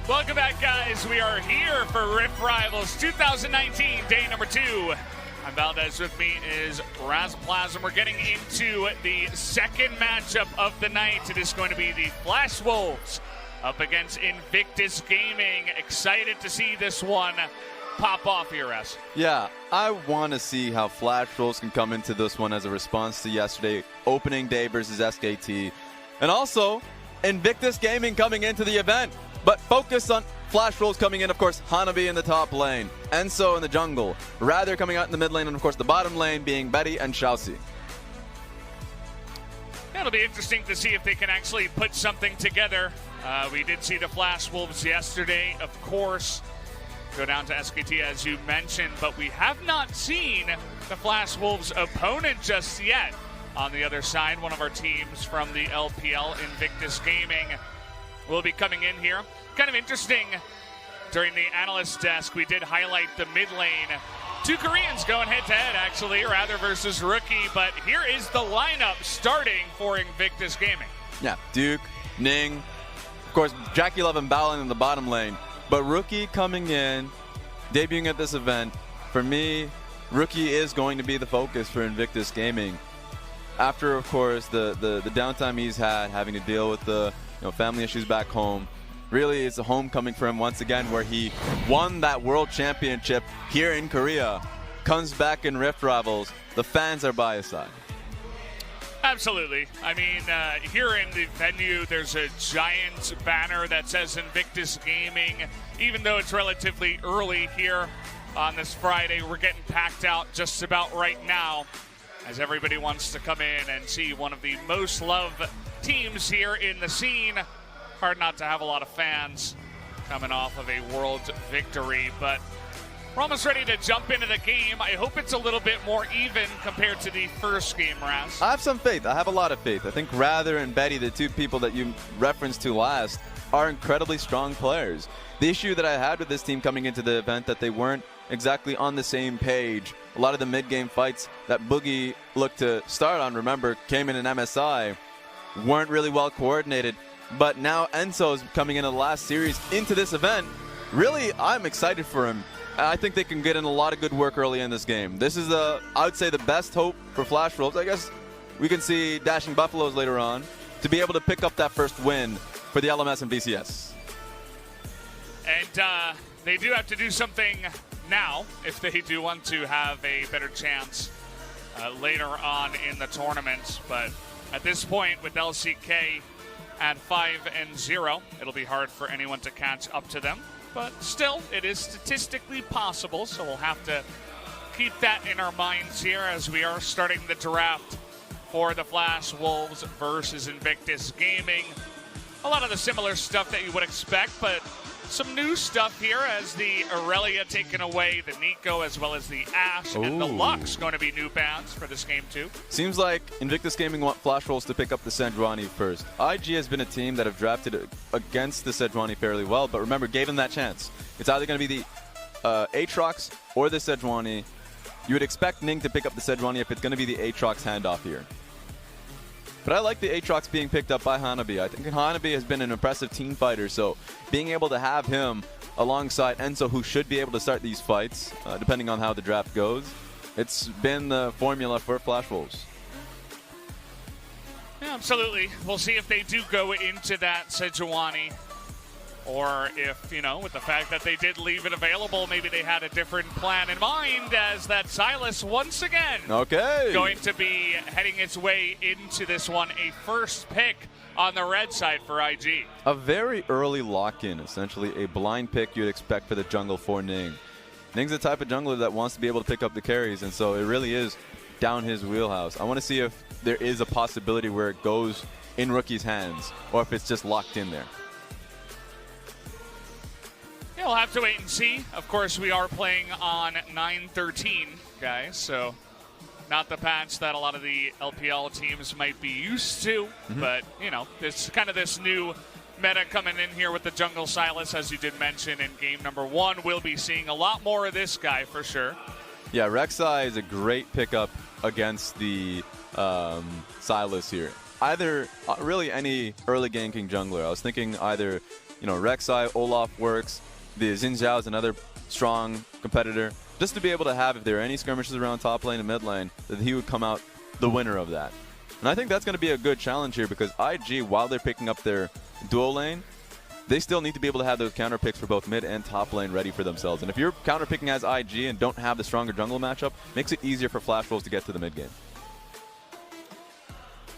Welcome back, guys. We are here for Rift Rivals 2019, day number 2. I'm Valdez. With me is Razaplasm. We're getting into the second matchup of the night. It is going to be the Flash Wolves up against Invictus Gaming. Excited to see this one pop off here, Raz. Yeah, I want to see how Flash Wolves can come into this one as a response to yesterday, opening day versus SKT. And also, Invictus Gaming coming into the event. But focus on Flash Wolves coming in, of course, Hanabi in the top lane, Enzo in the jungle, Rather coming out in the mid lane, and of course the bottom lane being Betty and Xiaoxi. It'll be interesting to see if they can actually put something together. We did see the Flash Wolves yesterday, of course, go down to SKT as you mentioned, but we have not seen the Flash Wolves opponent just yet. On the other side, one of our teams from the LPL, Invictus Gaming, will be coming in here. Kind of interesting, during the analyst desk, we did highlight the mid lane. 2 Koreans going head-to-head, actually, Rather versus Rookie, but here is the lineup starting for Invictus Gaming. Yeah, Duke, Ning, of course, Jackie Love and Balin in the bottom lane, but Rookie coming in, debuting at this event. For me, Rookie is going to be the focus for Invictus Gaming. After, of course, the downtime he's had, having to deal with the family issues back home. Really, it's a homecoming for him once again, where he won that world championship here in Korea. Comes back in Rift Rivals. The fans are by his side. Absolutely. I mean, here in the venue, there's a giant banner that says Invictus Gaming. Even though it's relatively early here on this Friday, we're getting packed out just about right now, as everybody wants to come in and see one of the most loved teams here in the scene. Hard not to have a lot of fans coming off of a world victory, but we're almost ready to jump into the game. I hope it's a little bit more even compared to the first game, Raz. I have some faith. I have a lot of faith. I think Rather and Betty, the 2 people that you referenced to last, are incredibly strong players. The issue that I had with this team coming into the event, that they weren't exactly on the same page. A lot of the mid-game fights that Boogie looked to start on, remember, came in an MSI, weren't really well coordinated. But now Enzo's coming into the last series into this event. Really, I'm excited for him. I think they can get in a lot of good work early in this game. This is, I would say, the best hope for Flash Wolves. I guess we can see Dashing Buffaloes later on to be able to pick up that first win for the LMS and VCS. And they do have to do something now if they do want to have a better chance later on in the tournament. But at this point, with LCK at 5-0, it'll be hard for anyone to catch up to them. But still, it is statistically possible, so we'll have to keep that in our minds here as we are starting the draft for the Flash Wolves versus Invictus Gaming. A lot of the similar stuff that you would expect, but some new stuff here as the Aurelia taken away, the Nico, as well as the Ashe, and the Lux going to be new bans for this game too. Seems like Invictus Gaming want Flash Wolves to pick up the Sejuani first. IG has been a team that have drafted against the Sejuani fairly well, but remember, gave them that chance. It's either going to be the Aatrox or the Sejuani. You would expect Ning to pick up the Sejuani if it's going to be the Aatrox handoff here. But I like the Aatrox being picked up by Hanabi. I think Hanabi has been an impressive team fighter, so being able to have him alongside Enzo, who should be able to start these fights, depending on how the draft goes, it's been the formula for Flash Wolves. Yeah, absolutely. We'll see if they do go into that Sejuani, or if, with the fact that they did leave it available, maybe they had a different plan in mind, as that Silas once again going to be heading its way into this one, a first pick on the red side for IG. A very early lock-in, essentially a blind pick you'd expect for the jungle for Ning. Ning's the type of jungler that wants to be able to pick up the carries, and so it really is down his wheelhouse. I want to see if there is a possibility where it goes in Rookie's hands, or if it's just locked in there. Yeah, we'll have to wait and see. Of course, we are playing on 9.13, guys, so not the patch that a lot of the LPL teams might be used to, but, it's kind of this new meta coming in here with the jungle Silas, as you did mention in game number 1. We'll be seeing a lot more of this guy for sure. Yeah, Rek'Sai is a great pickup against the Silas here. Either really any early ganking jungler. I was thinking either Rek'Sai, Olaf works. The Xin Zhao is another strong competitor. Just to be able to have, if there are any skirmishes around top lane and mid lane, that he would come out the winner of that. And I think that's going to be a good challenge here because IG, while they're picking up their dual lane, they still need to be able to have those counter picks for both mid and top lane ready for themselves. And if you're counter picking as IG and don't have the stronger jungle matchup, makes it easier for Flash Wolves to get to the mid game.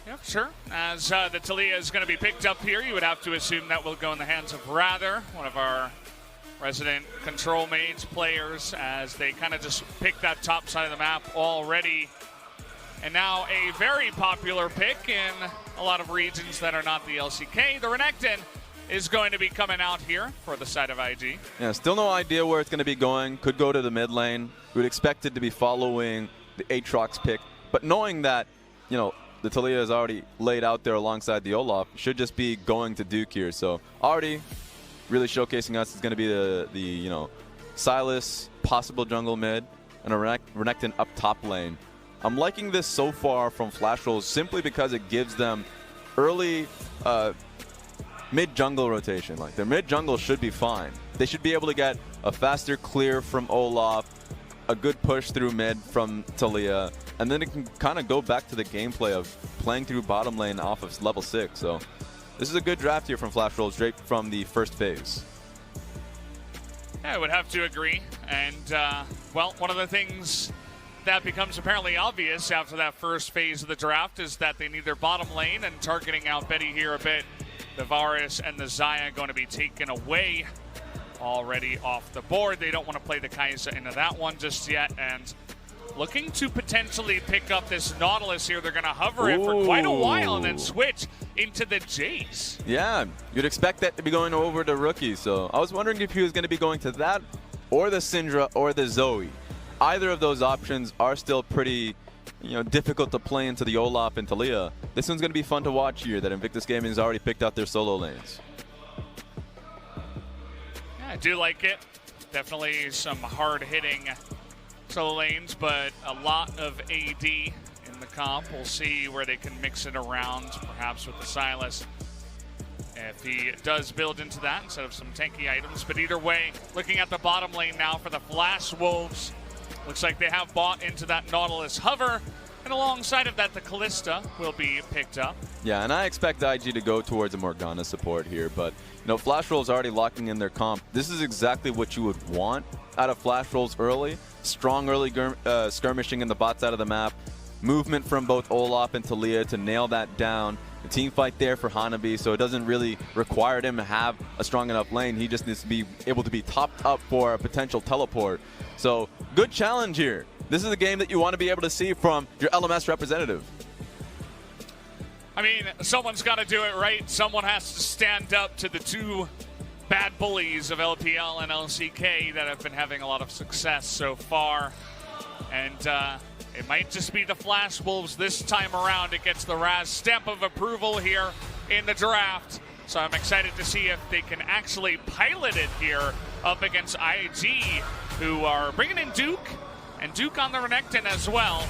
Yep, sure. As the Taliyah is going to be picked up here, you would have to assume that will go in the hands of Rather, one of our resident control mage players, as they kind of just pick that top side of the map already. And now a very popular pick in a lot of regions that are not the LCK. The Renekton is going to be coming out here for the side of IG. Yeah, still no idea where it's going to be going. Could go to the mid lane. We would expect it to be following the Aatrox pick. But knowing that, the Taliyah is already laid out there alongside the Olaf, should just be going to Duke here. So already really showcasing us is going to be the Sylas, possible jungle mid, and a Renekton up top lane. I'm liking this so far from Flash Wolves simply because it gives them early mid-jungle rotation. Like, their mid-jungle should be fine. They should be able to get a faster clear from Olaf, a good push through mid from Taliyah, and then it can kind of go back to the gameplay of playing through bottom lane off of level 6. So this is a good draft here from Flash Wolves straight from the first phase. Yeah, I would have to agree. And, well, one of the things that becomes apparently obvious after that first phase of the draft is that they need their bottom lane, and targeting out Betty here a bit. The Varus and the Xayah going to be taken away already off the board. They don't want to play the Kai'Sa into that one just yet, and looking to potentially pick up this Nautilus here. They're going to hover it for quite a while and then switch into the Jace. Yeah, you'd expect that to be going over to Rookie, so I was wondering if he was going to be going to that or the Syndra or the Zoe. Either of those options are still pretty difficult to play into the Olaf and Taliyah. This one's going to be fun to watch here, that Invictus Gaming has already picked out their solo lanes. Yeah, I do like it. Definitely some hard-hitting solo lanes, but a lot of AD in the comp. We'll see where they can mix it around, perhaps with the Sylas, if he does build into that instead of some tanky items. But either way, looking at the bottom lane now for the Flash Wolves, looks like they have bought into that Nautilus hover, and alongside of that, the Callista will be picked up. Yeah, and I expect IG to go towards a Morgana support here, but Flash Wolves already locking in their comp. This is exactly what you would want out of Flash Wolves early. Strong early skirmishing in the bot side of the map. Movement from both Olaf and Taliyah to nail that down. The team fight there for Hanabi, so it doesn't really require him to have a strong enough lane. He just needs to be able to be topped up for a potential teleport. So, good challenge here. This is a game that you want to be able to see from your LMS representative. I mean, someone's got to do it right. Someone has to stand up to the two bad bullies of LPL and LCK that have been having a lot of success so far. And it might just be the Flash Wolves this time around. It gets the Raz stamp of approval here in the draft. So I'm excited to see if they can actually pilot it here up against IG, who are bringing in Duke, and Duke on the Renekton as well.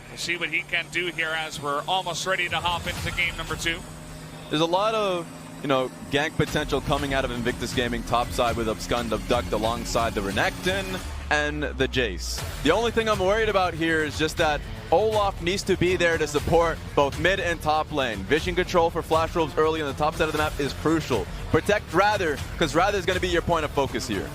We'll see what he can do here as we're almost ready to hop into game number 2. There's a lot of, gank potential coming out of Invictus Gaming topside with Abscond Abduct alongside the Renekton and the Jace. The only thing I'm worried about here is just that Olaf needs to be there to support both mid and top lane. Vision control for Flash Wolves early on the top side of the map is crucial. Protect Rather, because Rather is going to be your point of focus here.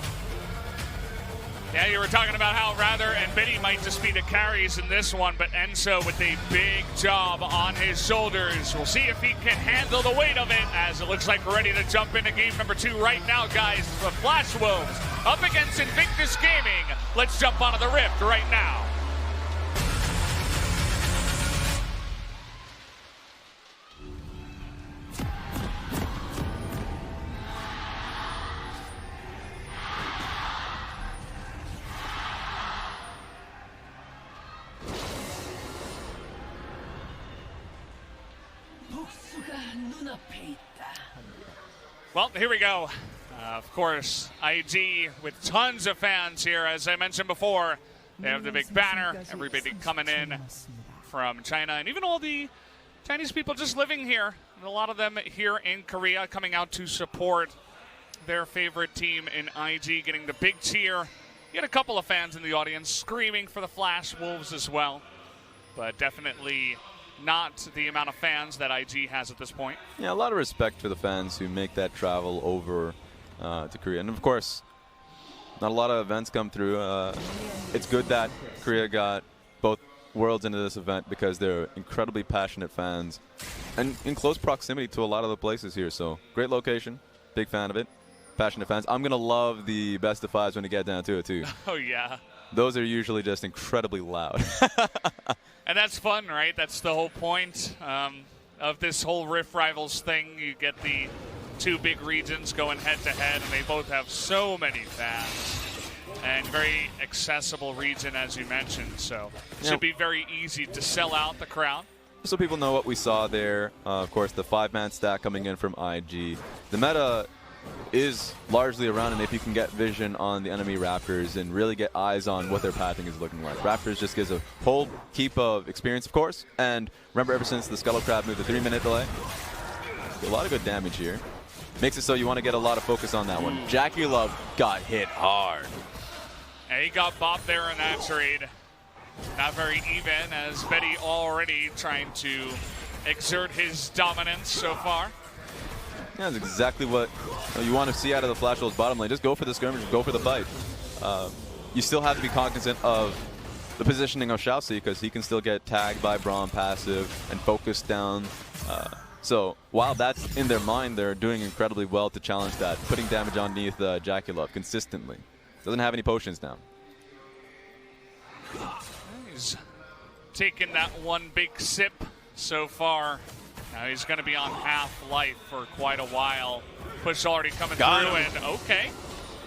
Yeah, you were talking about how Rather and Biddy might just be the carries in this one, but Enzo with a big job on his shoulders. We'll see if he can handle the weight of it, as it looks like we're ready to jump into game number 2 right now, guys. The Flash Wolves up against Invictus Gaming. Let's jump onto the Rift right now. Well, here we go. Of course, IG with tons of fans here. As I mentioned before, they have the big banner. Everybody coming in from China, and even all the Chinese people just living here And a lot of them here in Korea coming out to support their favorite team in IG, getting the big cheer. You had a couple of fans in the audience screaming for the Flash Wolves as well, but definitely not the amount of fans that IG has at this point. Yeah, a lot of respect for the fans who make that travel over to Korea. And, of course, not a lot of events come through. It's good that Korea got both worlds into this event because they're incredibly passionate fans and in close proximity to a lot of the places here. So, great location. Big fan of it. Passionate fans. I'm going to love the best of fives when you get down to it, too. Oh, yeah. Those are usually just incredibly loud. And that's fun, right? That's the whole point of this whole Rift Rivals thing. You get the two big regions going head-to-head, and they both have so many fans. And very accessible region, as you mentioned. So it should be very easy to sell out the crowd. So people know what we saw there. Of course, the 5-man stack coming in from IG. The meta is largely around, and if you can get vision on the enemy Raptors and really get eyes on what their pathing is looking like. Raptors just gives a whole heap of experience, of course. And remember, ever since the Scuttle Crab moved the 3-minute delay, a lot of good damage here. Makes it so you want to get a lot of focus on that one. Jackie Love got hit hard. And he got bopped there in that trade. Not very even, as Betty already trying to exert his dominance so far. Yeah, that's exactly what you want to see out of the Flash Wolves bottom lane. Just go for the skirmish, go for the fight. You still have to be cognizant of the positioning of Xiaoxi because he can still get tagged by Braum passive and focused down. So while that's in their mind, they're doing incredibly well to challenge that, putting damage underneath Jackie Love consistently. Doesn't have any potions now. He's taken that one big sip so far. Now he's going to be on half life for quite a while. Push already coming through, and okay.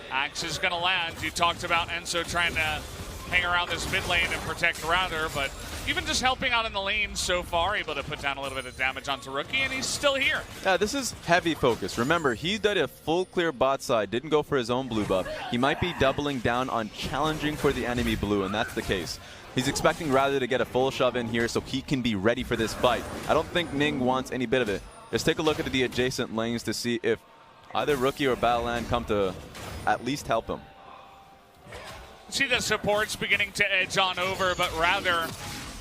Axe is going to land. You talked about Enzo trying to hang around this mid lane and protect Router, but even just helping out in the lane so far, able to put down a little bit of damage onto Rookie, and he's still here. Yeah, this is heavy focus. Remember, he did a full clear bot side, didn't go for his own blue buff. He might be doubling down on challenging for the enemy blue, and that's the case. He's expecting Router to get a full shove in here so he can be ready for this fight. I don't think Ning wants any bit of it. Just take a look at the adjacent lanes to see if either Rookie or Battleland come to at least help him. See the supports beginning to edge on over, but Router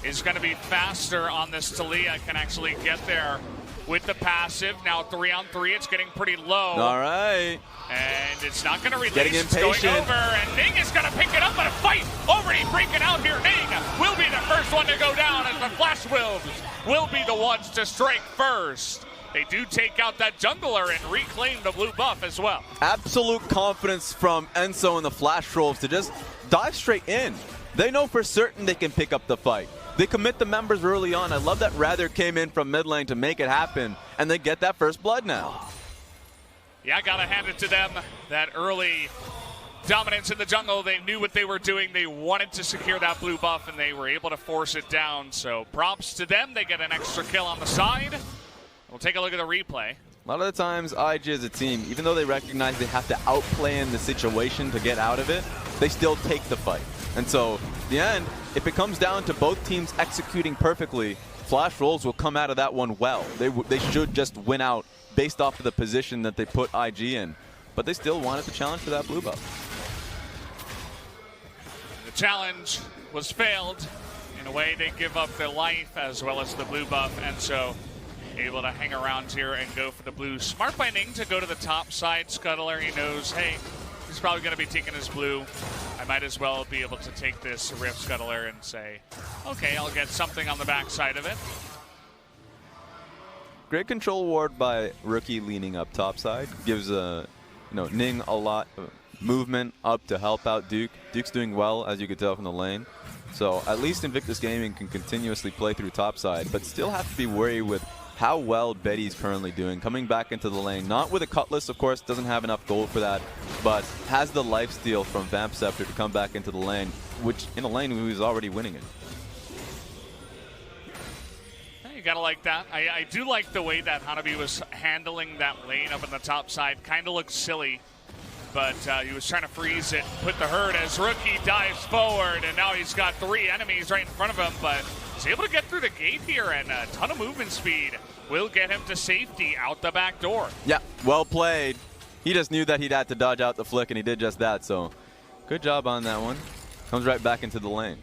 is going to be faster on this. Talia can actually get there with the passive. Now 3-on-3, it's getting pretty low. All right. And it's not going to release. Getting impatient. It's going over, and Ning is going to pick it up, but a fight already breaking out here. Ning will be the first one to go down, as the Flash Wolves will be the ones to strike first. They do take out that jungler and reclaim the blue buff as well. Absolute confidence from Enzo and the Flash Wolves to just dive straight in. They know for certain they can pick up the fight. They commit the members early on. I love that Rather came in from mid lane to make it happen, and they get that first blood now. Yeah, I got to hand it to them. That early dominance in the jungle, they knew what they were doing. They wanted to secure that blue buff, and they were able to force it down. So props to them. They get an extra kill on the side. We'll take a look at the replay. A lot of the times, IG as a team, even though they recognize they have to outplay in the situation to get out of it, they still take the fight. And so, in the end, if it comes down to both teams executing perfectly, Flash Wolves will come out of that one well. They should just win out based off of the position that they put IG in. But they still wanted to challenge for that blue buff. The challenge was failed. In a way, they give up their life as well as the blue buff, and so able to hang around here and go for the blue. Smart by Ning to go to the top side. Scuttler, he knows, hey, he's probably going to be taking his blue. I might as well be able to take this Rift Scuttler and say, okay, I'll get something on the backside of it. Great control ward by Rookie leaning up topside. Gives Ning a lot of movement up to help out Duke. Duke's doing well, as you could tell from the lane. So at least Invictus Gaming can continuously play through topside, but still have to be worried with how well Betty's currently doing. Coming back into the lane, not with a Cutlass, of course, doesn't have enough gold for that, but has the lifesteal from Vamp Scepter to come back into the lane, which in a lane he was already winning it. You gotta like that. I do like the way that Hanabi was handling that lane up in the top side. Kind of looks silly, but he was trying to freeze it, put the herd as Rookie dives forward, and now he's got 3 enemies right in front of him, but is able to get through the gate here, and a ton of movement speed will get him to safety out the back door. Yeah, well played. He just knew that he'd had to dodge out the flick, and he did just that, so good job on that one. Comes right back into the lane.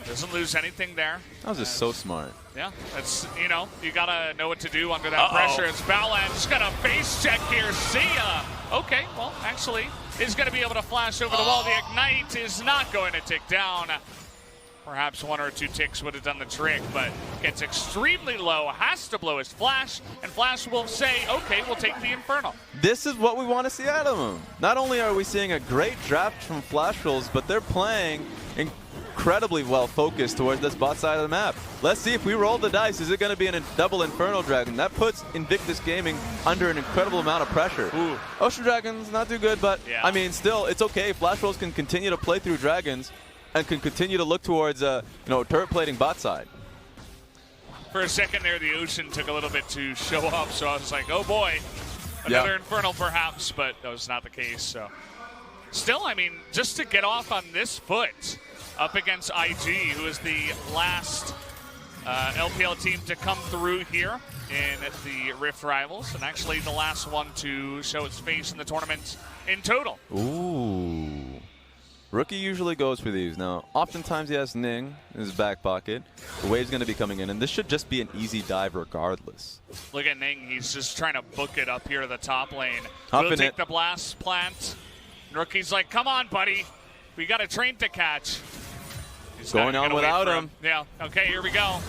Doesn't lose anything there. That was just so smart. Yeah, that's, you know, you got to know what to do under that pressure. It's Balan just got a face check here. See ya. Okay, well, actually, is going to be able to flash over the wall. The Ignite is not going to tick down. Perhaps one or two ticks would have done the trick, but gets extremely low, has to blow his Flash, and Flash will say, okay, we'll take the Infernal. This is what we want to see out of him. Not only are we seeing a great draft from Flash Rolls, but they're playing incredibly well focused towards this bot side of the map. Let's see if we roll the dice. Is it going to be a double Infernal Dragon? That puts Invictus Gaming under an incredible amount of pressure. Ooh. Ocean Dragon's not too good, but yeah. I mean, still, it's okay. Flash Rolls can continue to play through Dragons and can continue to look towards, turret plating bot side. For a second there, the Ocean took a little bit to show up, so I was like, oh boy, another Infernal perhaps, but that was not the case. So, still, I mean, just to get off on this foot up against IG, who is the last LPL team to come through here in the Rift Rivals, and actually the last one to show its face in the tournament in total. Ooh. Rookie usually goes for these. Now, oftentimes he has Ning in his back pocket. The wave's going to be coming in, and this should just be an easy dive regardless. Look at Ning. He's just trying to book it up here to the top lane. We'll take the blast plant. And Rookie's like, come on, buddy. We got a train to catch. He's going on without him. Yeah, okay, here we go.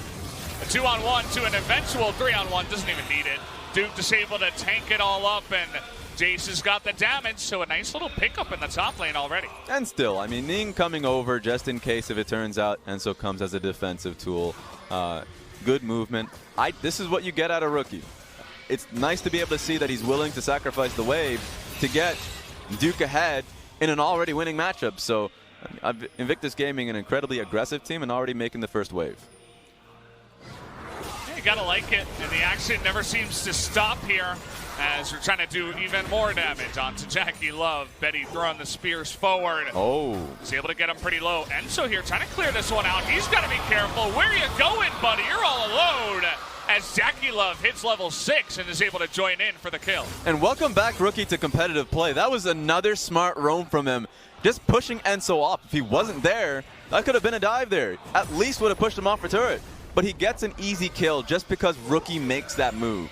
A 2-on-1 to an eventual 3-on-1. Doesn't even need it. Duke just able to tank it all up, and Jace has got the damage, so a nice little pickup in the top lane already. And still, I mean, Ning coming over just in case if it turns out Enso comes as a defensive tool. Good movement. This is what you get out of Rookie. It's nice to be able to see that he's willing to sacrifice the wave to get Duke ahead in an already winning matchup. So Invictus Gaming, an incredibly aggressive team and already making the first wave. Yeah, you gotta like it, and the action never seems to stop here as we're trying to do even more damage onto Jackie Love. Betty throwing the spears forward. Oh. He's able to get him pretty low. Enso here trying to clear this one out. He's got to be careful. Where are you going, buddy? You're all alone. As Jackie Love hits level 6 and is able to join in for the kill. And welcome back, Rookie, to competitive play. That was another smart roam from him. Just pushing Enso off. If he wasn't there, that could have been a dive there. At least would have pushed him off for turret. But he gets an easy kill just because Rookie makes that move.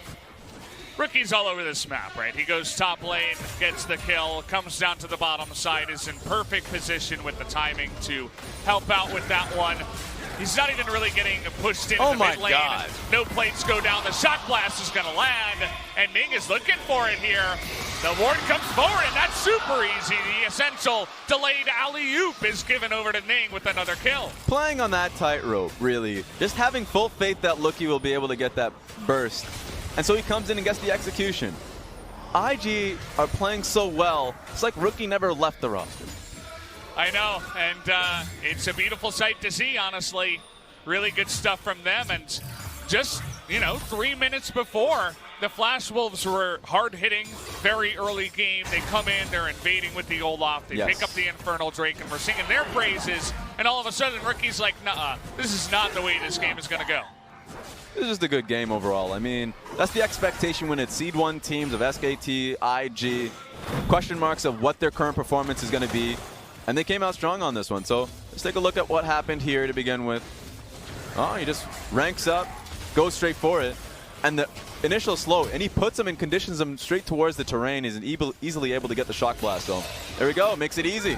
Rookie's all over this map, right? He goes top lane, gets the kill, comes down to the bottom side, is in perfect position with the timing to help out with that one. He's not even really getting pushed into the mid lane. God. No plates go down. The shot blast is going to land, and Ning is looking for it here. The ward comes forward, and that's super easy. The essential delayed alley-oop is given over to Ning with another kill. Playing on that tightrope, really. Just having full faith that Lookie will be able to get that burst. And so he comes in and gets the execution. IG are playing so well, it's like Rookie never left the roster. I know, and it's a beautiful sight to see, honestly. Really good stuff from them, and just, 3 minutes before, the Flash Wolves were hard-hitting, very early game. They come in, they're invading with the Olaf, they pick up the Infernal Drake, and we're singing their praises, and all of a sudden, Rookie's like, nuh-uh, this is not the way this game is going to go. This is just a good game overall. I mean, that's the expectation when it's Seed 1 teams of SKT, IG, question marks of what their current performance is going to be. And they came out strong on this one. So let's take a look at what happened here to begin with. Oh, he just ranks up, goes straight for it. And the initial slow, and he puts him and conditions him straight towards the terrain. He's easily able to get the shock blast. So there we go, makes it easy.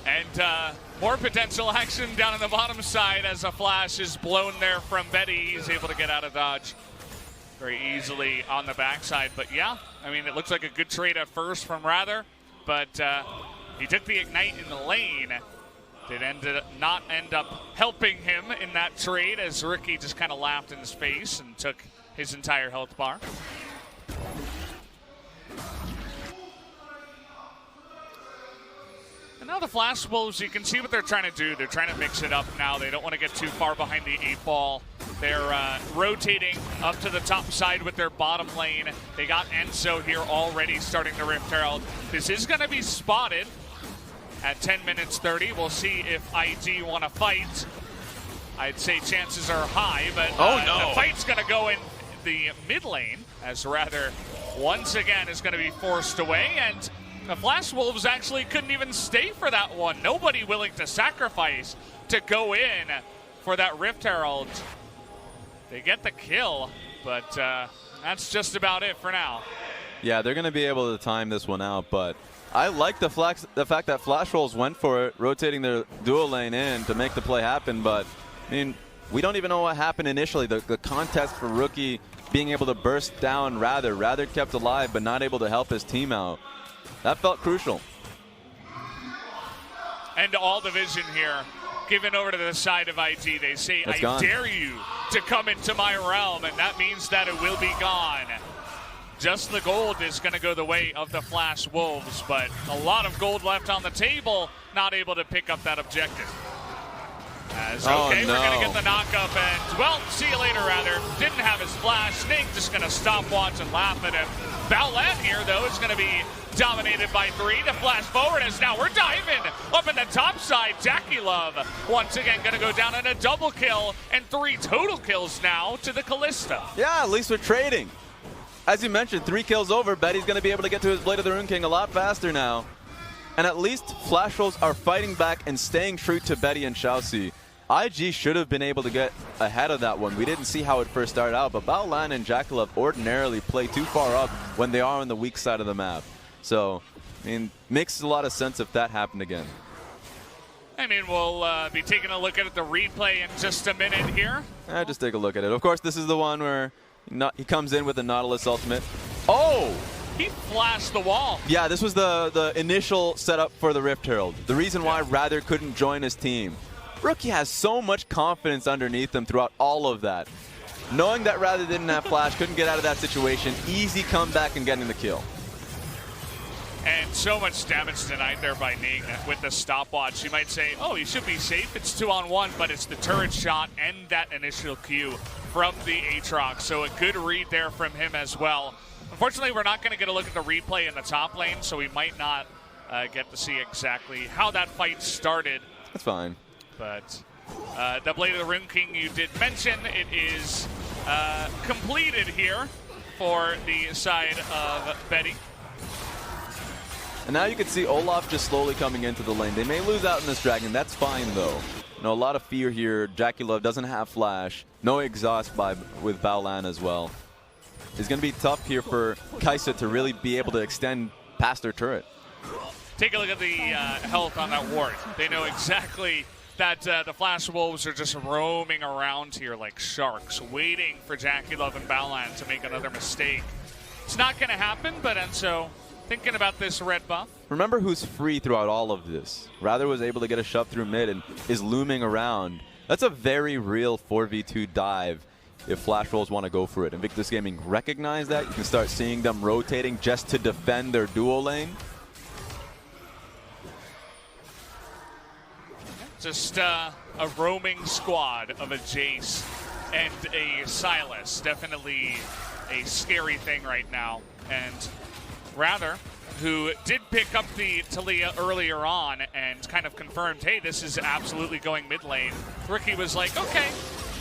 And more potential action down on the bottom side as a flash is blown there from Betty. He's able to get out of dodge very easily on the backside. But yeah, I mean, it looks like a good trade at first from Rather, but he took the Ignite in the lane. Did not end up helping him in that trade as Rookie just kind of laughed in his face and took his entire health bar. And now the Flash Wolves, you can see what they're trying to do. They're trying to mix it up now. They don't want to get too far behind the 8-ball. They're rotating up to the top side with their bottom lane. They got Enso here already starting to Rift Herald. This is going to be spotted. at 10 minutes 30. We'll see if IG want to fight. I'd say chances are high, but the fight's going to go in the mid lane, as Rather once again is going to be forced away, and the Flash Wolves actually couldn't even stay for that one. Nobody willing to sacrifice to go in for that Rift Herald. They get the kill, but that's just about it for now. Yeah, they're going to be able to time this one out, but I like the fact that Flash Wolves went for it, rotating their dual lane in to make the play happen, but I mean, we don't even know what happened initially. The contest for Rookie being able to burst down Rather kept alive but not able to help his team out. That felt crucial. And all division here given over to the side of IG. They say, That's I gone. dare you to come into my realm, and that means that it will be gone. Just the gold is going to go the way of the Flash Wolves, but a lot of gold left on the table, not able to pick up that objective. We're going to get the knock-up, and, well, see you later, Rather. Didn't have his flash. Snake just going to stop, watch, and laugh at him. Balan here, though, is going to be dominated by 3. The flash forward is now, we're diving up in the top side. Jackie Love, once again, going to go down in a double kill, and 3 total kills now to the Callista. Yeah, at least we're trading. As you mentioned, 3 kills over. Betty's going to be able to get to his Blade of the Rune King a lot faster now. And at least Flash Wolves are fighting back and staying true to Betty and Xiaoxi. IG should have been able to get ahead of that one. We didn't see how it first started out, but Baolan and Jackalov ordinarily play too far up when they are on the weak side of the map. So, I mean, makes a lot of sense if that happened again. I mean, we'll be taking a look at the replay in just a minute here. Just take a look at it. Of course, this is the one where he comes in with the Nautilus ultimate. Oh! He flashed the wall. Yeah, this was the initial setup for the Rift Herald. The reason why Rather couldn't join his team. Rookie has so much confidence underneath him throughout all of that. Knowing that Rather didn't have flash, couldn't get out of that situation, easy comeback and getting the kill. And so much damage tonight there by Ning with the stopwatch. You might say, oh, he should be safe. It's 2-on-1, but it's the turret shot and that initial Q from the Aatrox. So a good read there from him as well. Unfortunately, we're not going to get a look at the replay in the top lane, so we might not get to see exactly how that fight started. That's fine. But the Blade of the Rune King you did mention, it is completed here for the side of Betty. And now you can see Olaf just slowly coming into the lane. They may lose out in this dragon. That's fine, though. You know, a lot of fear here. Jackie Love doesn't have flash. No exhaust with Baolan as well. It's going to be tough here for Kaisa to really be able to extend past her turret. Take a look at the health on that ward. They know exactly that the Flash Wolves are just roaming around here like sharks, waiting for Jackie Love and Baolan to make another mistake. It's not going to happen, but Enzo thinking about this red buff. Remember who's free throughout all of this. Rather was able to get a shove through mid and is looming around. That's a very real 4v2 dive if Flash Wolves want to go for it. Invictus Gaming recognize that. You can start seeing them rotating just to defend their dual lane. Just a roaming squad of a Jace and a Silas. Definitely a scary thing right now. And Rather, who did pick up the Talia earlier on and kind of confirmed, hey, this is absolutely going mid lane. Rookie was like, okay,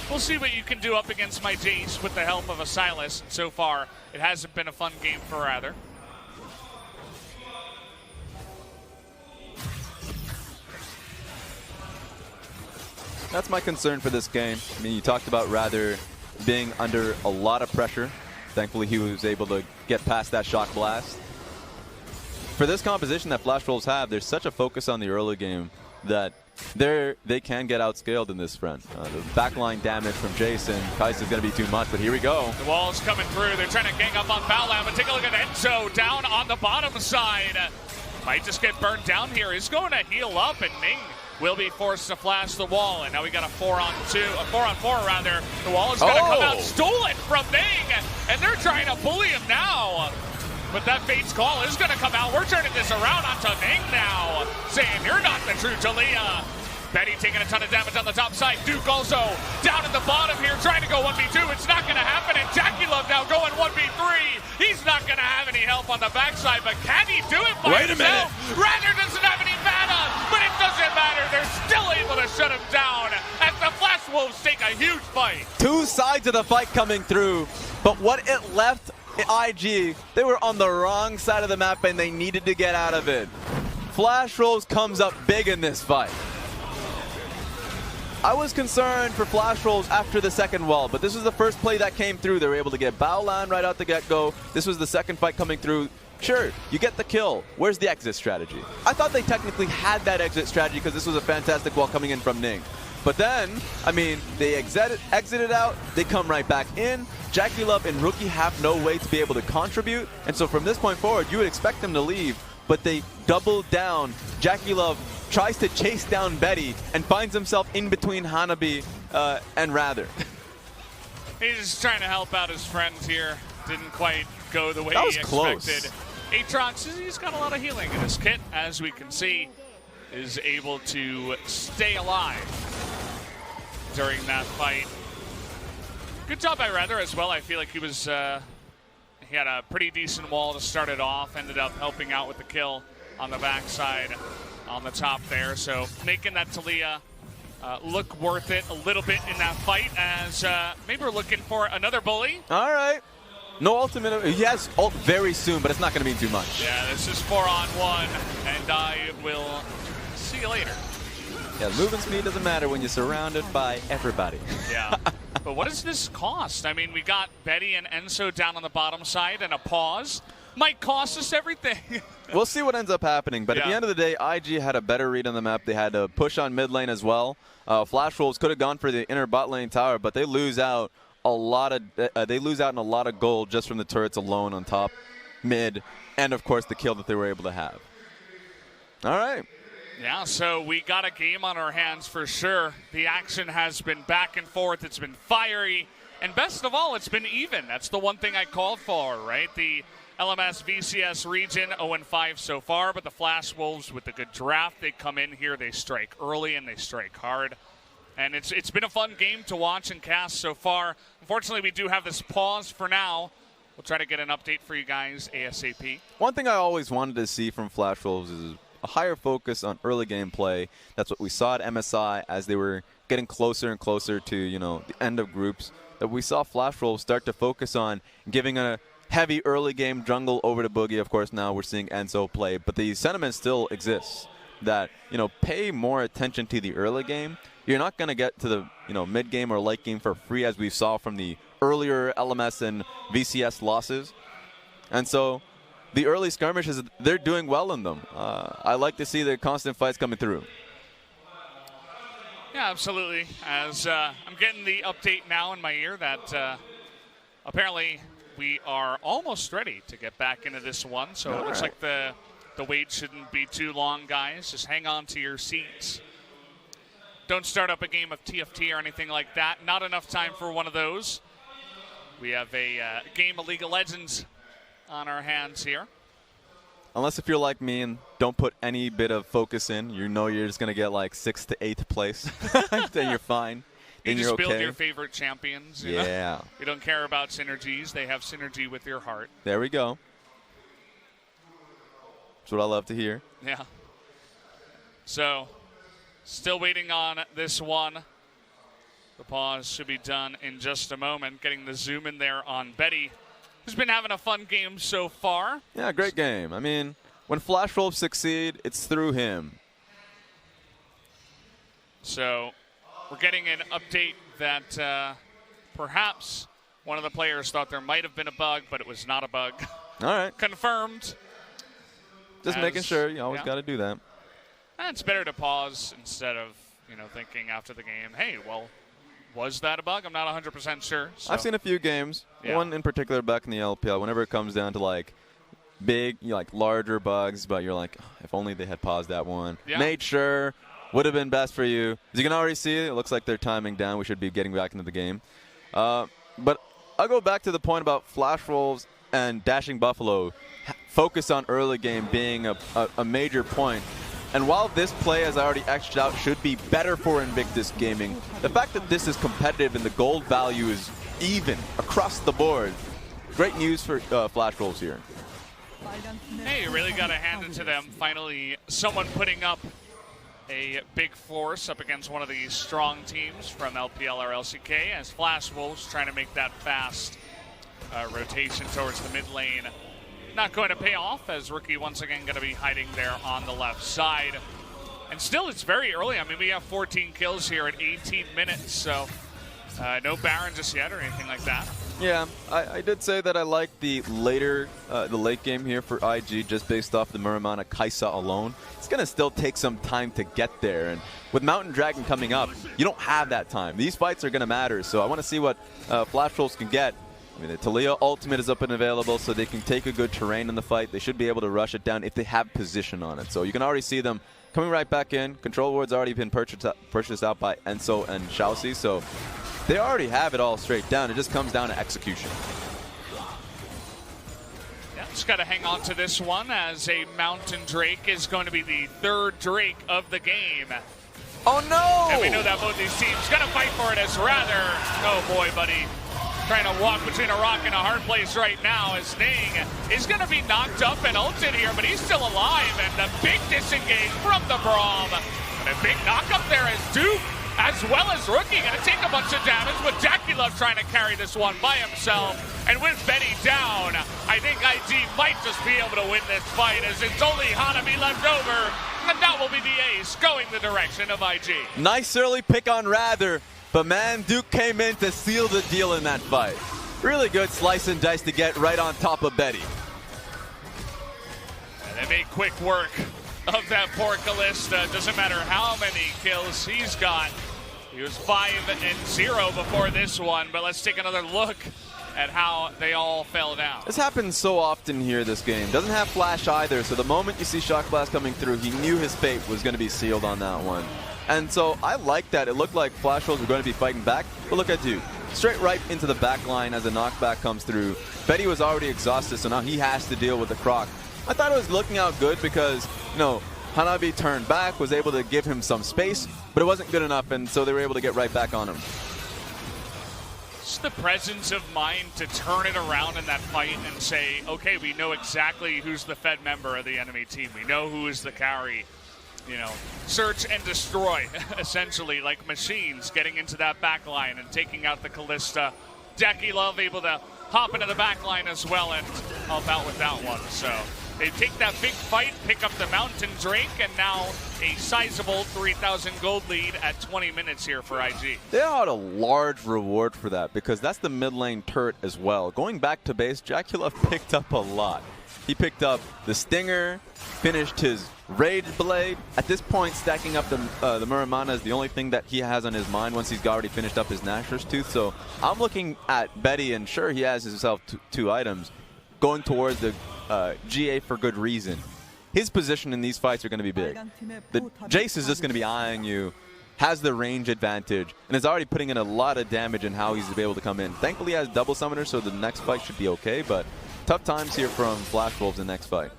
we'll see what you can do up against my Jace with the help of a Silas. And so far, it hasn't been a fun game for Rather. That's my concern for this game. I mean, you talked about Rather being under a lot of pressure. Thankfully, he was able to get past that shock blast. For this composition that Flash Wolves have, there's such a focus on the early game that they can get outscaled in this front. The backline damage from Jason, Kaisa is going to be too much, but here we go. The wall's coming through. They're trying to gang up on Baolan, but take a look at Enzo down on the bottom side. Might just get burned down here. He's going to heal up, and Ning will be forced to flash the wall. And now we got a 4-on-4 rather. The wall is going to come out, stole it from Ning, and they're trying to bully him now. But that Fate's call is going to come out. We're turning this around onto Ning now, saying you're not the true Talia. Betty taking a ton of damage on the top side. Duke also down at the bottom here, trying to go 1v2. It's not going to happen. And Jackie Love now going 1v3. He's not going to have any help on the backside, but can he do it by himself? Wait a minute. Rather doesn't have any mana. matter. They're still able to shut him down as the Flash Wolves take a huge fight. Two sides of the fight coming through, but what it left IG, they were on the wrong side of the map and they needed to get out of it. Flash Wolves comes up big in this fight. I was concerned for Flash Wolves after the second wall, but this was the first play that came through. They were able to get Baolan right out the get-go. This was the second fight coming through. Sure, you get the kill. Where's the exit strategy? I thought they technically had that exit strategy because this was a fantastic wall coming in from Ning. But then, I mean, they exited out, they come right back in. Jackie Love and Rookie have no way to be able to contribute, and so from this point forward, you would expect them to leave, but they doubled down. Jackie Love tries to chase down Betty and finds himself in between Hanabi and Rather. He's just trying to help out his friends here. Didn't quite go the way That was he close. expected. Aatrox, he's got a lot of healing in his kit, as we can see, is able to stay alive during that fight. Good job by Rather as well. I feel like he was he had a pretty decent wall to start it off, ended up helping out with the kill on the backside on the top there. So making that Talia look worth it a little bit in that fight, as maybe we're looking for another bully. All right. No ultimate. He has ult very soon, but it's not going to mean too much. Yeah, this is 4-on-1, and I will see you later. Yeah, movement speed doesn't matter when you're surrounded by everybody. Yeah. But what does this cost? I mean, we got Betty and Enzo down on the bottom side, and a pause might cost us everything. We'll see what ends up happening, but at the Yeah. end of the day, IG had a better read on the map. They had to push on mid lane as well. Flash Wolves could have gone for the inner bot lane tower, but they lose out a lot of in a lot of gold just from the turrets alone on top, mid, and of course the kill that they were able to have. All right. Yeah, so we got a game on our hands for sure. The action has been back and forth. It's been fiery. And best of all, it's been even. That's the one thing I called for, right? The LMS VCS region 0-5 so far, but the Flash Wolves with the good draft, they come in here, they strike early and they strike hard. And it's been a fun game to watch and cast so far. Unfortunately, we do have this pause for now. We'll try to get an update for you guys ASAP. One thing I always wanted to see from Flash Wolves is a higher focus on early game play. That's what we saw at MSI as they were getting closer and closer to, you know, the end of groups. That we saw Flash Wolves start to focus on giving a heavy early game jungle over to Boogie. Of course, now we're seeing Enzo play, but the sentiment still exists that, you know, pay more attention to the early game. You're not going to get to the, you know, mid game or late game for free, as we saw from the earlier LMS and VCS losses. And so the early skirmishes, they're doing well in them. I like to see the constant fights coming through. Yeah, absolutely. As I'm getting the update now in my ear that apparently we are almost ready to get back into this one. So it looks like the wait shouldn't be too long, guys. Just hang on to your seats. Don't start up a game of TFT or anything like that. Not enough time for one of those. We have a game of League of Legends on our hands here. Unless if you're like me and don't put any bit of focus in, you know you're just going to get like 6th to 8th place. Then you're fine. You then just you're build okay. your favorite champions. You Yeah. know? You don't care about synergies. They have synergy with your heart. There we go. That's what I love to hear. Yeah. So, still waiting on this one. The pause should be done in just a moment. Getting the zoom in there on Betty, who's been having a fun game so far. Yeah, great game. I mean, when Flash Wolves succeed, it's through him. So, we're getting an update that perhaps one of the players thought there might have been a bug, but it was not a bug. All right. Confirmed. Just making sure. You always got to do that. And it's better to pause instead of, you know, thinking after the game, hey, well, was that a bug? I'm not 100% sure. So. I've seen a few games. Yeah. One in particular back in the LPL. Whenever it comes down to like big, you know, like larger bugs, but you're like, oh, if only they had paused that one. Yeah. Made sure. Would have been best for you. As you can already see, it looks like they're timing down. We should be getting back into the game. But I'll go back to the point about Flash Wolves and Dashing Buffalo. Focus on early game being a major point. And while this play, as I already etched out, should be better for Invictus Gaming, the fact that this is competitive and the gold value is even across the board, great news for Flash Wolves here. Hey, you really got to hand it to them. Finally, someone putting up a big force up against one of the strong teams from LPL or LCK, as Flash Wolves trying to make that fast rotation towards the mid lane. Not going to pay off, as Rookie once again going to be hiding there on the left side. And still, it's very early. I mean, we have 14 kills here at 18 minutes, so no Baron just yet or anything like that. Yeah, I did say that I like the late game here for IG just based off the Muramana Kaisa alone. It's going to still take some time to get there. And with Mountain Dragon coming up, you don't have that time. These fights are going to matter. So I want to see what Flash Wolves can get. I mean, the Taliyah ultimate is up and available, so they can take a good terrain in the fight. They should be able to rush it down if they have position on it. So you can already see them coming right back in. Control ward's already been purchased out by Enso and Xiaoxi. So they already have it all straight down. It just comes down to execution. Yeah, just got to hang on to this one, as a Mountain Drake is going to be the third Drake of the game. Oh, no! And we know that both these teams going to fight for it, as rather, oh boy, buddy, trying to walk between a rock and a hard place right now, as Ning is going to be knocked up and ulted here, but he's still alive, and a big disengage from the Braum. And a big knock up there as Duke, as well as Rookie, going to take a bunch of damage, with Jackie Love trying to carry this one by himself. And with Betty down, I think IG might just be able to win this fight, as it's only Hanami left over, and that will be the ace going the direction of IG. Nice early pick on Rather, but man, Duke came in to seal the deal in that fight. Really good slice and dice to get right on top of Betty. And they made quick work of that poor Callista. Doesn't matter how many kills he's got. He was 5-0 before this one, but let's take another look at how they all fell down. This happens so often here this game. Doesn't have flash either, so the moment you see Shock Blast coming through, he knew his fate was going to be sealed on that one. And so I like that. It looked like Flash Wolves were going to be fighting back, but look at Duke. Straight right into the back line as a knockback comes through. Betty was already exhausted, so now he has to deal with the Croc. I thought it was looking out good because, you know, Hanabi turned back, was able to give him some space, but it wasn't good enough, and so they were able to get right back on him. Just the presence of mind to turn it around in that fight and say, okay, we know exactly who's the Fed member of the enemy team. We know who is the carry. You know, search and destroy, essentially, like machines, getting into that back line and taking out the Callista. Jackie Love able to hop into the back line as well and help out with that one. So they take that big fight, pick up the Mountain Drake, and now a sizable 3,000 gold lead at 20 minutes here for IG. They had a large reward for that because that's the mid lane turret as well. Going back to base, Jackie Love picked up a lot. He picked up the Stinger, finished his Rage Blade. At this point, stacking up the Muramana is the only thing that he has on his mind once he's already finished up his Nashor's Tooth. So I'm looking at Betty, and sure, he has himself two items, going towards the GA for good reason. His position in these fights are going to be big. The Jace is just going to be eyeing you, has the range advantage, and is already putting in a lot of damage in how he's able to come in. Thankfully, he has double summoner, so the next fight should be okay, but tough times here from Flash Wolves in the next fight.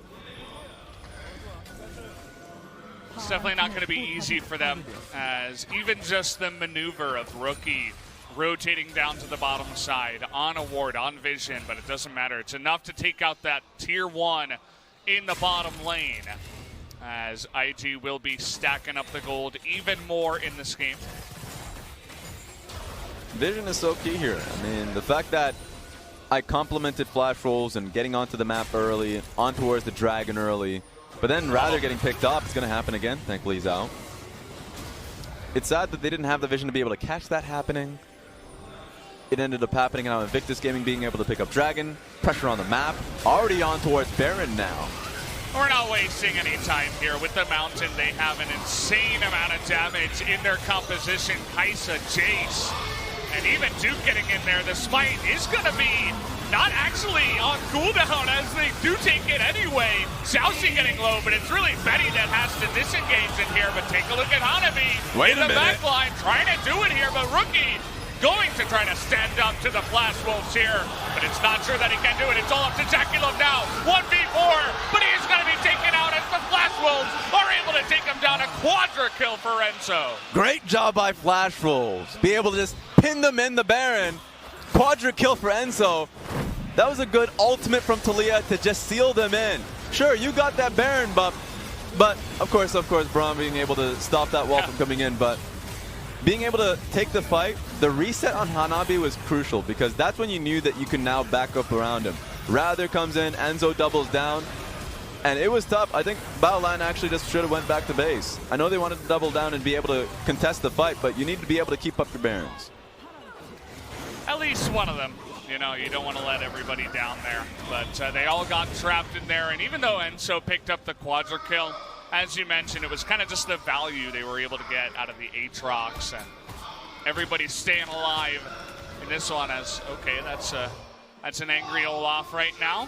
It's definitely not going to be easy for them, as even just the maneuver of Rookie rotating down to the bottom side on a ward, on vision, but it doesn't matter. It's enough to take out that tier 1 in the bottom lane, as IG will be stacking up the gold even more in this game. Vision is so key here. I mean, the fact that I complimented Flash Wolves and getting onto the map early, on towards the Dragon early, but then Rather getting picked off, it's going to happen again. Thankfully, he's out. It's sad that they didn't have the vision to be able to catch that happening. It ended up happening now. Invictus Gaming being able to pick up Dragon. Pressure on the map. Already on towards Baron now. We're not wasting any time here with the Mountain. They have an insane amount of damage in their composition. Kaisa, Jace, and even Duke getting in there. The smite is going to be not actually on cooldown, as they do take it anyway. Xiaoxi getting low, but it's really Betty that has to disengage in here. But take a look at Hanabi in the backline, trying to do it here, but Rookie going to try to stand up to the Flash Wolves here, but it's not sure that he can do it. It's all up to Jackie Love now. 1v4, but he is going to be taken out as the Flash Wolves are able to take him down. A quadra kill for Enzo. Great job by Flash Wolves. Be able to just pin them in the Baron. Quadra kill for Enzo. That was a good ultimate from Taliyah to just seal them in. Sure, you got that Baron buff, But, of course, Braum being able to stop that wall from coming in. But being able to take the fight, the reset on Hanabi was crucial because that's when you knew that you can now back up around him. Rather comes in, Enzo doubles down, and it was tough. I think Baolan actually just should have went back to base. I know they wanted to double down and be able to contest the fight, but you need to be able to keep up your bearings. At least one of them. You know, you don't want to let everybody down there. But they all got trapped in there, and even though Enzo picked up the quadra kill, as you mentioned, it was kind of just the value they were able to get out of the Aatrox, and everybody staying alive in this one as, okay, that's an angry Olaf right now.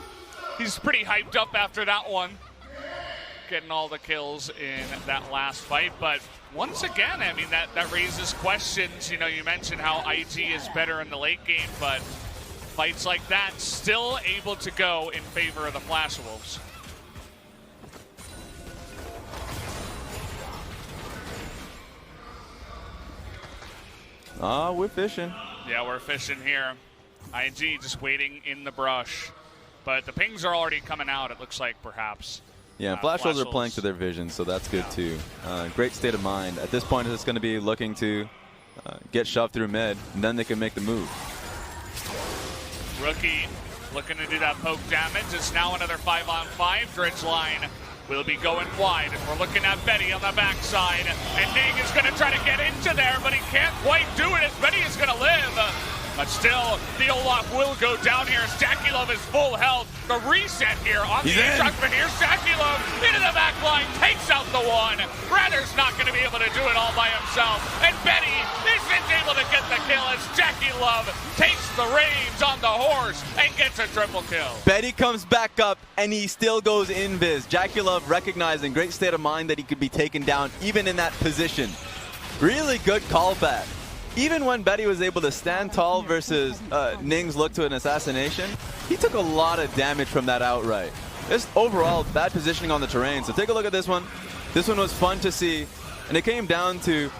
He's pretty hyped up after that one, getting all the kills in that last fight. But once again, I mean, that raises questions. You know, you mentioned how IG is better in the late game, but fights like that still able to go in favor of the Flash Wolves. We're fishing. Yeah, we're fishing here. IG just waiting in the brush. But the pings are already coming out, it looks like, perhaps. Yeah, Flash Wolves are playing to their vision, so that's good, too. Great state of mind. At this point, it's going to be looking to get shoved through mid, and then they can make the move. Rookie looking to do that poke damage. It's now another 5-on-5. Dredge line will be going wide. We're looking at Betty on the backside. And Ning is going to try to get into there, but he can't quite do it as Betty is going to live. But still, the Olaf will go down here as JackeyLove is full health. The reset here on the Aatrox, but here's JackeyLove into the back line, takes out the one. Rather's not going to be able to do it all by himself. And Betty isn't able to get the kill as JackeyLove takes the reins on the horse and gets a triple kill. Betty comes back up, and he still goes invis. JackeyLove recognizing, great state of mind that he could be taken down even in that position. Really good callback. Even when Betty was able to stand tall versus Ning's look to an assassination, he took a lot of damage from that outright. Just overall, bad positioning on the terrain. So take a look at this one. This one was fun to see, and it came down to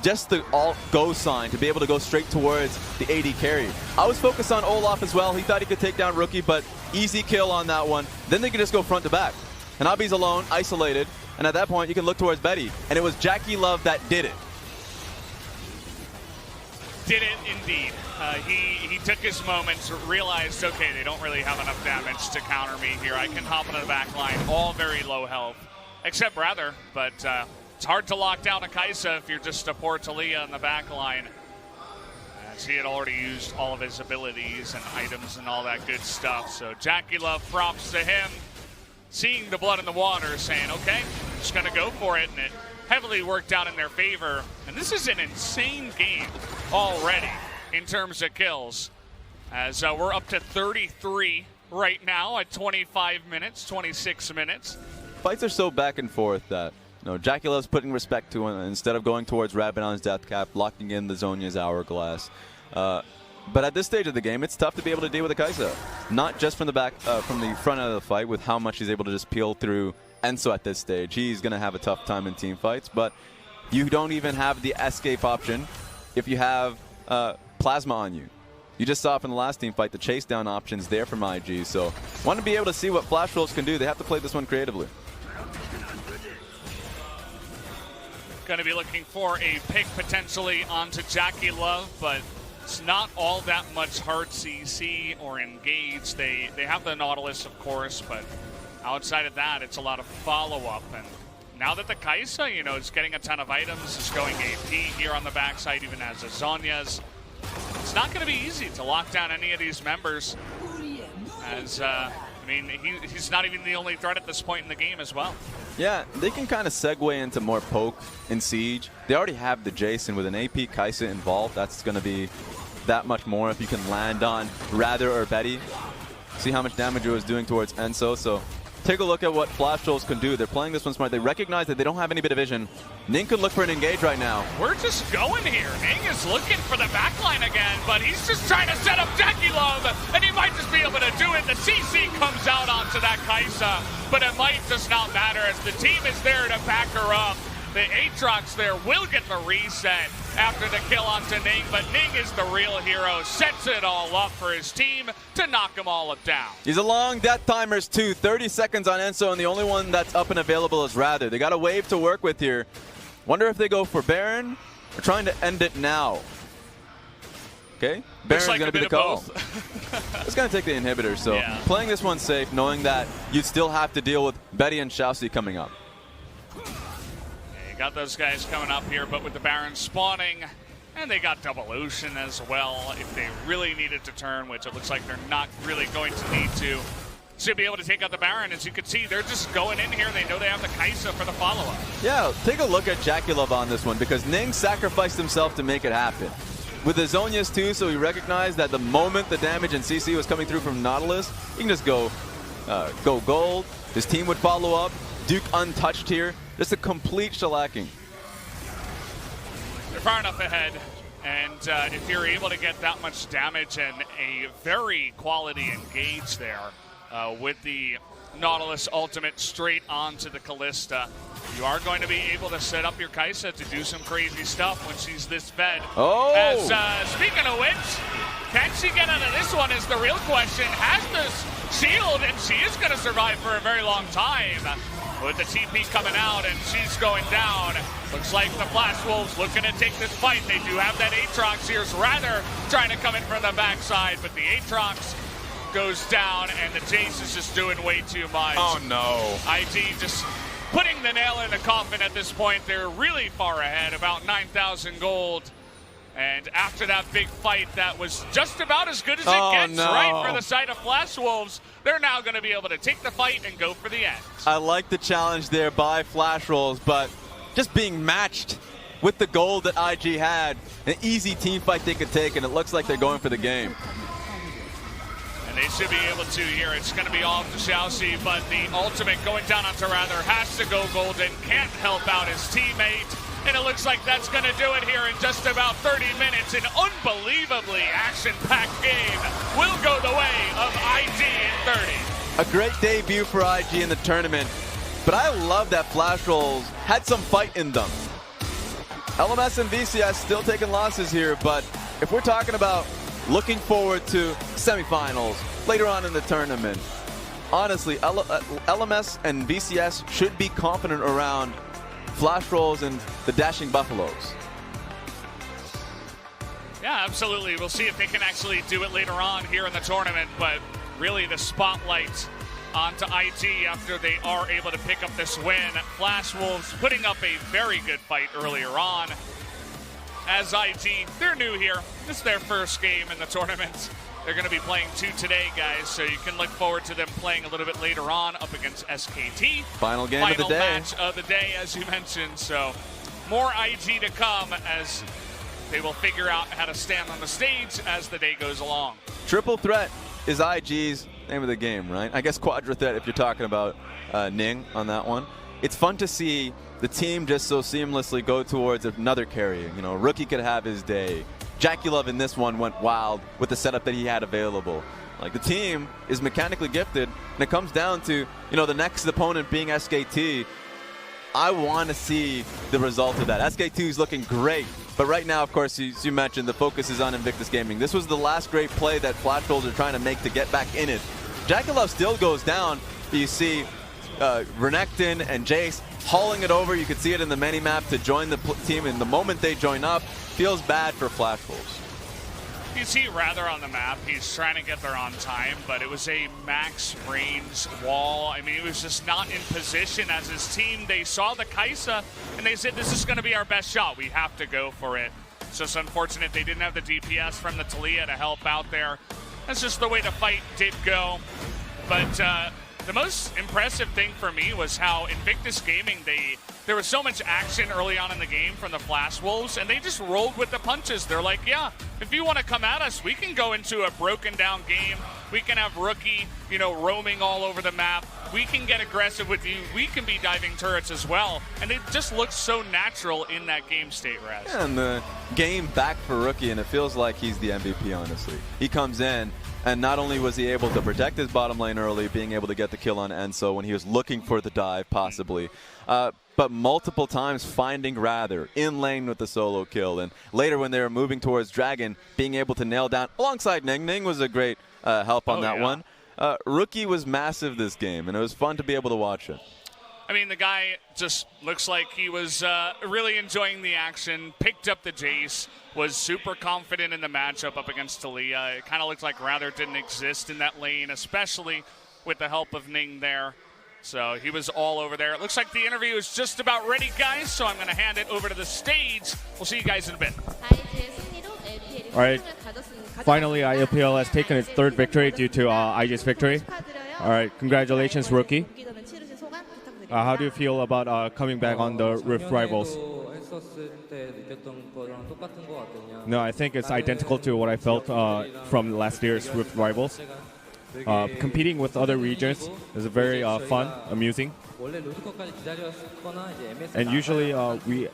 just the alt go sign to be able to go straight towards the AD carry. I was focused on Olaf as well. He thought he could take down Rookie, but easy kill on that one. Then they could just go front to back. Hanabi's alone, isolated, and at that point, you can look towards Betty. And it was JackeyLove that did it. Did it indeed. He took his moments, realized, okay, they don't really have enough damage to counter me here. I can hop into the back line, all very low health, except Rather, but it's hard to lock down a Kai'Sa if you're just a poor Talia in the back line, as he had already used all of his abilities and items and all that good stuff. So JackeyLove, props to him, seeing the blood in the water, saying, okay, I'm just going to go for it, and it heavily worked out in their favor. And this is an insane game already in terms of kills, as we're up to 33 right now at 25 minutes, 26 minutes. Fights are so back and forth that JackeyLove's putting respect to him instead of going towards Rabadon's death cap, locking in the Zhonya's hourglass. But at this stage of the game, it's tough to be able to deal with a Kai'Sa. Not just from the back, from the front end of the fight, with how much he's able to just peel through Enzo at this stage. He's going to have a tough time in team fights, but you don't even have the escape option if you have Plasma on you. You just saw from the last team fight the chase down options there from IG, so want to be able to see what Flash Wolves can do. They have to play this one creatively. Going to be looking for a pick potentially onto JackeyLove, but it's not all that much hard CC or engage. They have the Nautilus, of course, but outside of that, it's a lot of follow-up. And now that the Kai'Sa, is getting a ton of items, is going AP here on the backside, even as a Zhonya's, it's not going to be easy to lock down any of these members. As, he's not even the only threat at this point in the game as well. Yeah, they can kind of segue into more poke in Siege. They already have the Jason with an AP Kai'Sa involved. That's going to be that much more if you can land on Rather or Betty. See how much damage it was doing towards Enzo. So take a look at what Flash Wolves can do. They're playing this one smart. They recognize that they don't have any bit of vision. Ning could look for an engage right now. We're just going here. Ning is looking for the backline again, but he's just trying to set up JackeyLove, and he might just be able to do it. The CC comes out onto that Kai'Sa, but it might just not matter as the team is there to back her up. The Aatrox there will get the reset. after the kill onto Ning, but Ning is the real hero, sets it all up for his team to knock them all down. He's a long death timers too, 30 seconds on Enzo, and the only one that's up and available is Rather. They got a wave to work with here. Wonder if they go for Baron or trying to end it now. Okay, Baron's like going to be the call. It's going to take the inhibitor, so yeah. Playing this one safe, knowing that you still have to deal with Betty and Xiaoxi coming up. You got those guys coming up here, but with the Baron spawning, and they got double ocean as well if they really needed to turn, which it looks like they're not really going to need to be able to take out the Baron. As you can see, they're just going in here. They know they have the Kai'Sa for the follow-up. Yeah, take a look at Jackulov on this one, because Ning sacrificed himself to make it happen. With his Zhonya's too, so he recognized that the moment the damage and CC was coming through from Nautilus, he can just go gold. His team would follow up. Duke untouched here. Just a complete shellacking. They're far enough ahead, and if you're able to get that much damage and a very quality engage there with the Nautilus ultimate straight onto the Kalista, you are going to be able to set up your Kai'Sa to do some crazy stuff when she's this fed. Oh! As, speaking of which, can she get out of this one is the real question. Has this shield, and she is going to survive for a very long time. With the TP coming out, and she's going down. Looks like the Flash Wolves looking to take this fight. They do have that Aatrox. Here's Rather trying to come in from the backside, but the Aatrox goes down, and the Jace is just doing way too much. Oh, no. IG just putting the nail in the coffin at this point. They're really far ahead, about 9,000 gold. And after that big fight that was just about as good as it gets, right, for the side of Flash Wolves, they're now going to be able to take the fight and go for the end. I like the challenge there by Flash Wolves, but just being matched with the gold that IG had, an easy team fight they could take, and it looks like they're going for the game. And they should be able to here. It's going to be off to Xiaoxi, but the ultimate going down onto Rather has to go golden, can't help out his teammate. And it looks like that's going to do it here in just about 30 minutes. An unbelievably action-packed game will go the way of IG in 30. A great debut for IG in the tournament, but I love that Flash Wolves had some fight in them. LMS and VCS still taking losses here, but if we're talking about looking forward to semifinals later on in the tournament, honestly, LMS and VCS should be confident around Flash Wolves and the Dashing Buffaloes. Yeah, absolutely. We'll see if they can actually do it later on here in the tournament, but really the spotlight onto IG after they are able to pick up this win. Flash Wolves putting up a very good fight earlier on. As IG, they're new here. This is their first game in the tournament. They're going to be playing 2 today, guys, so you can look forward to them playing a little bit later on up against SKT. Final game of the day. Final match of the day, as you mentioned. So more IG to come as they will figure out how to stand on the stage as the day goes along. Triple threat is IG's name of the game, right? I guess quadra threat if you're talking about Ning on that one. It's fun to see the team just so seamlessly go towards another carry. You know, Rookie could have his day. Jackulov in this one went wild with the setup that he had available. Like, the team is mechanically gifted, and it comes down to, you know, the next opponent being SKT. I want to see the result of that. SK2 is looking great, but right now, of course, as you mentioned, the focus is on Invictus Gaming. This was the last great play that Flash Wolves are trying to make to get back in it. Jackulov still goes down. You see Renekton and Jace hauling it over. You could see it in the mini-map to join the team, and the moment they join up, feels bad for Flash Wolves. You see Rather on the map. He's trying to get there on time, but it was a max range wall. I mean, he was just not in position as his team. They saw the Kai'Sa, and they said, this is going to be our best shot. We have to go for it. It's just unfortunate they didn't have the DPS from the Taliyah to help out there. That's just the way the fight did go. But the most impressive thing for me was how Invictus Gaming, there was so much action early on in the game from the Flash Wolves, and they just rolled with the punches. They're like, yeah, if you want to come at us, we can go into a broken down game. We can have Rookie, you know, roaming all over the map. We can get aggressive with you. We can be diving turrets as well. And it just looks so natural in that game state, Raz. Yeah, and the game back for Rookie, and it feels like he's the MVP, honestly. He comes in And not only was he able to protect his bottom lane early, being able to get the kill on Enso when he was looking for the dive, possibly, but multiple times finding Rather in lane with the solo kill. And later when they were moving towards Dragon, being able to nail down alongside Ning. Ning was a great help on that one. Rookie was massive this game, and it was fun to be able to watch it. I mean, the guy just looks like he was really enjoying the action, picked up the Jace, was super confident in the matchup up against Talia. It kind of looked like Rather didn't exist in that lane, especially with the help of Ning there. So he was all over there. It looks like the interview is just about ready, guys, so I'm going to hand it over to the stage. We'll see you guys in a bit. All right. Finally, ILPL has taken its third victory due to IG's victory. All right. Congratulations, Rookie. How do you feel about coming back on the Rift Rivals? No, I think it's identical to what I felt from last year's Rift Rivals. Competing with other regions is very fun, amusing. And usually we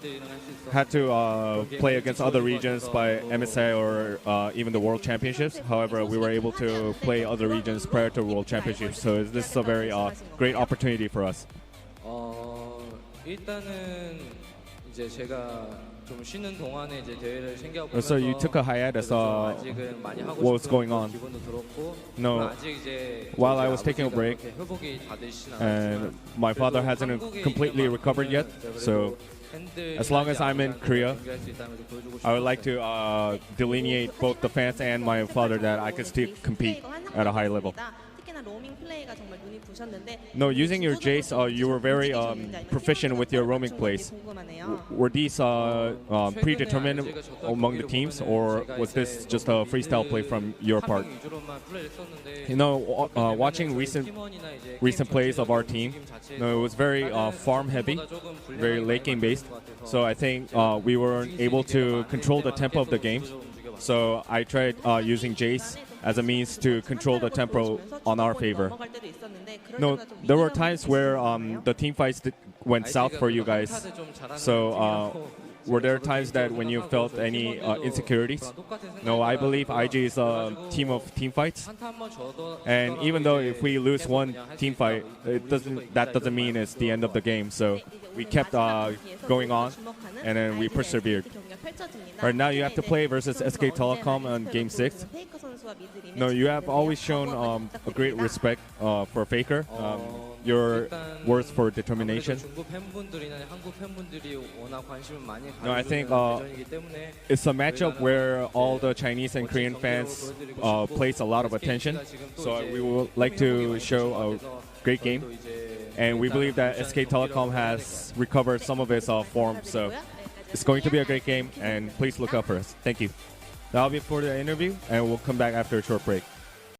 had to play against other regions by MSI or even the World Championships. However, we were able to play other regions prior to World Championships. So this is a very great opportunity for us. So you took a hiatus. What was going on? No, while I was taking a break, and my father hasn't completely recovered yet. So as long as I'm in Korea, I would like to delineate both the fans and my father that I can still compete at a high level. No, using your Jace, you were very proficient with your roaming plays. Were these predetermined among the teams, or was this just a freestyle play from your part? You know, watching recent plays of our team, it was very farm heavy, very late game based. So I think we weren't able to control the tempo of the game. So I tried using Jace as a means to control the tempo on our favor. No, there were times where the team fights went south for you guys. So were there times that when you felt any insecurities? No, I believe IG is a team of team fights. And even though if we lose one team fight, that doesn't mean it's the end of the game. So we kept going on, and then we persevered. Right now you have to play versus SK Telecom on Game 6. No, you have always shown a great respect for Faker. Your words for determination. No, I think it's a matchup where all the Chinese and Korean fans place a lot of attention. So we would like to show a great game. And we believe that SK Telecom has recovered some of its form. So it's going to be a great game, and please look out for us. Thank you. That'll be for the interview, and we'll come back after a short break.